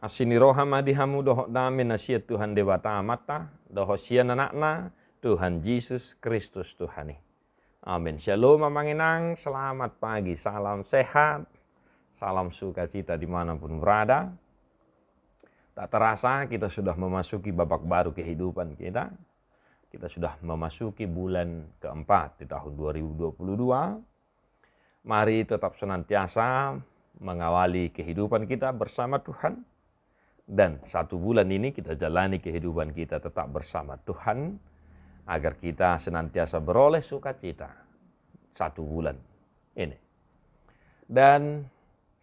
Asini roha madihamu doho dame nasia Tuhan Dewata Amata, doho sian anakna Tuhan Yesus Kristus Tuhani. Amin. Shalom Mamanginang, selamat pagi, salam sehat, salam sukacita dimanapun berada. Tak terasa kita sudah memasuki babak baru kehidupan kita. Kita sudah memasuki bulan keempat di tahun 2022. Mari tetap senantiasa mengawali kehidupan kita bersama Tuhan. Dan 1 bulan ini kita jalani kehidupan kita tetap bersama Tuhan. Agar kita senantiasa beroleh sukacita 1 bulan ini. Dan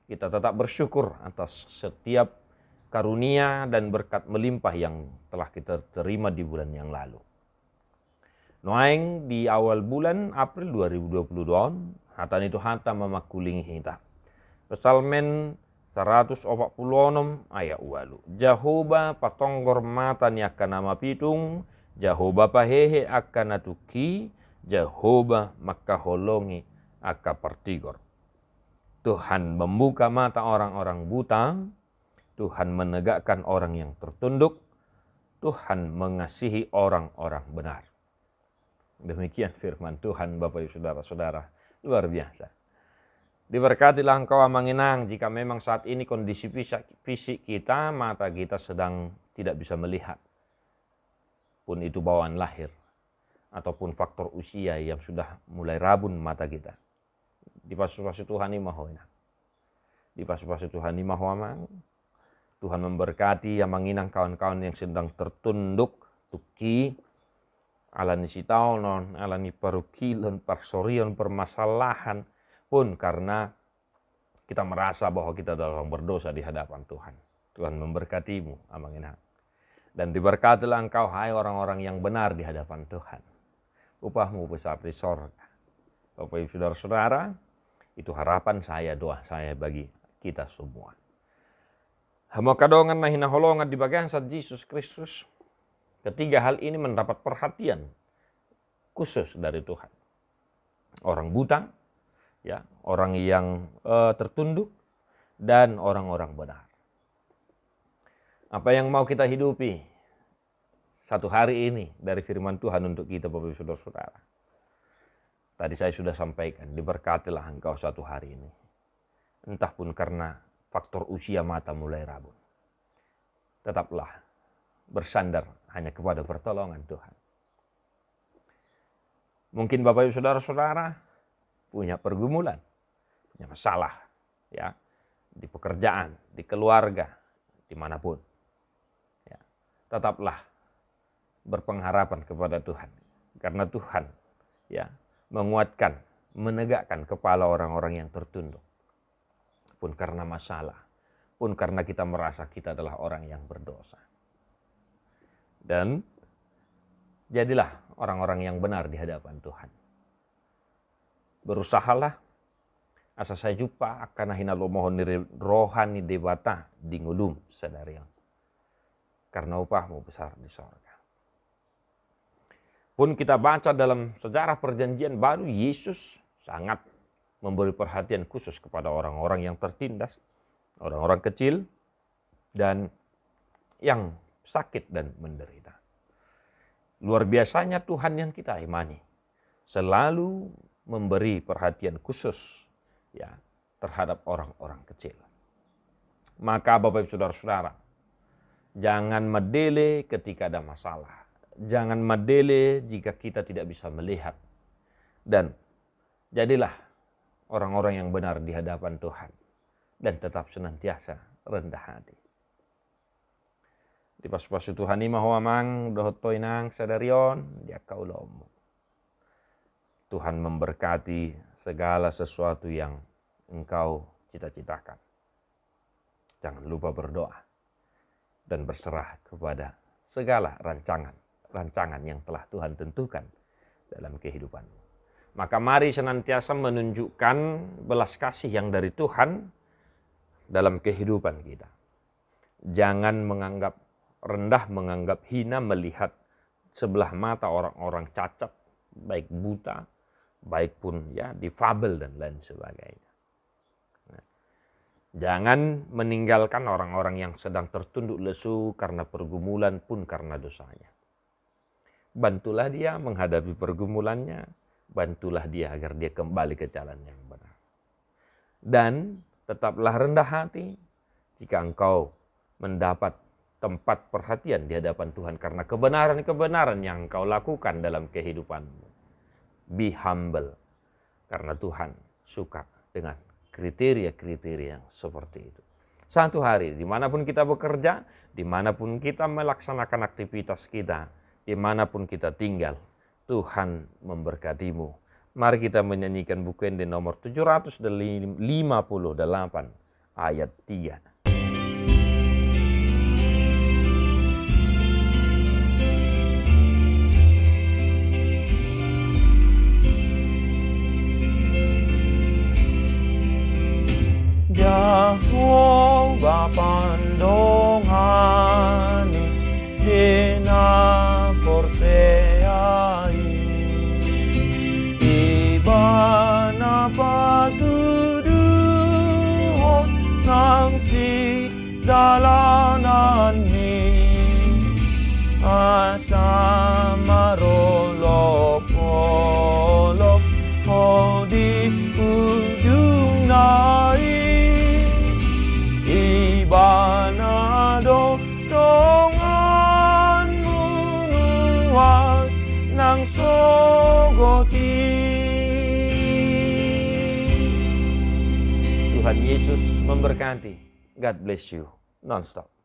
kita tetap bersyukur atas setiap karunia dan berkat melimpah yang telah kita terima di bulan yang lalu. Noaeng di awal bulan April 2022, hatan itu hata memakuling hita. Pesalmen 146 ayat walu. Jahoba patonggor mata ni akan nama pitung, Jahoba pahehe akan natuki, Jahoba makaholongi akan partigor. Tuhan membuka mata orang-orang buta, Tuhan menegakkan orang yang tertunduk, Tuhan mengasihi orang-orang benar. Demikian firman Tuhan Bapak Ibu Saudara-saudara, luar biasa. Diberkatilah engkau Amanginang jika memang saat ini kondisi fisik kita, mata kita sedang tidak bisa melihat. Pun itu bawaan lahir, ataupun faktor usia yang sudah mulai rabun mata kita. Di pasu-pasu Tuhan ini mahoina. Di pasu-pasu Tuhan ini mahoamang. Tuhan memberkati Amanginang kawan-kawan yang sedang tertunduk, tuki, alani sitaonon, alani parukilon, parsorion, permasalahan, pun karena kita merasa bahwa kita adalah orang berdosa di hadapan Tuhan. Tuhan memberkatimu, Amanginang. Dan diberkatilah engkau, hai orang-orang yang benar di hadapan Tuhan. Upahmu besar di sorga. Bapak Ibu Saudara-saudara, itu harapan saya, doa saya bagi kita semua. Hamo kadongan na hinaholongan di bagian saat Yesus Kristus. Ketiga hal ini mendapat perhatian khusus dari Tuhan. Orang buta, ya, orang yang tertunduk, dan orang-orang benar. Apa yang mau kita hidupi satu hari ini dari firman Tuhan untuk kita Bapak Ibu Saudara-saudara. Tadi saya sudah sampaikan, diberkatilah engkau satu hari ini. Entah pun karena faktor usia mata mulai rabun. Tetaplah bersandar hanya kepada pertolongan Tuhan. Mungkin Bapak Ibu Saudara-saudara punya pergumulan, punya masalah, ya, di pekerjaan, di keluarga, dimanapun. Ya, tetaplah berpengharapan kepada Tuhan, karena Tuhan, ya, menguatkan, menegakkan kepala orang-orang yang tertunduk. Pun karena masalah, pun karena kita merasa kita adalah orang yang berdosa. Dan jadilah orang-orang yang benar di hadapan Tuhan. Berusahalah asa saya jumpa akan hinalo mohon rohani debata di ngulum sadarian. Karena upahmu besar di sorga. Pun kita baca dalam sejarah perjanjian baru, Yesus sangat memberi perhatian khusus kepada orang-orang yang tertindas, orang-orang kecil, dan yang sakit dan menderita. Luar biasanya Tuhan yang kita imani selalu memberi perhatian khusus, ya, terhadap orang-orang kecil. Maka Bapak Ibu Saudara-saudara, jangan medele ketika ada masalah. Jangan medele jika kita tidak bisa melihat. Dan jadilah orang-orang yang benar di hadapan Tuhan. Dan tetap senantiasa rendah hati. Di pasu-pasu Tuhan ini mahuamang dohotoinang sadarion dia kaulomu. Tuhan memberkati segala sesuatu yang engkau cita-citakan. Jangan lupa berdoa dan berserah kepada segala rancangan yang telah Tuhan tentukan dalam kehidupanmu. Maka mari senantiasa menunjukkan belas kasih yang dari Tuhan dalam kehidupan kita. Jangan menganggap rendah, menganggap hina melihat sebelah mata orang-orang cacat, baik buta, baik pun ya difabel dan lain sebagainya. Jangan meninggalkan orang-orang yang sedang tertunduk lesu karena pergumulan pun karena dosanya. Bantulah dia menghadapi pergumulannya, bantulah dia agar dia kembali ke jalan yang benar. Dan tetaplah rendah hati jika engkau mendapat tempat perhatian di hadapan Tuhan karena kebenaran-kebenaran yang engkau lakukan dalam kehidupanmu. Be humble, karena Tuhan suka dengan kriteria-kriteria yang seperti itu. Satu hari, dimanapun kita bekerja, dimanapun kita melaksanakan aktivitas kita, dimanapun kita tinggal, Tuhan memberkatimu. Mari kita menyanyikan buku Ende nomor 758 ayat 3. Jehovah pandongani dina porseai ibana patuduhon nang si dalanan ni asa marolop-olop o di ujung nai Ibanado dongan munuan ng sogoti. Tuhan Yesus memberkati. God bless you. Non-stop.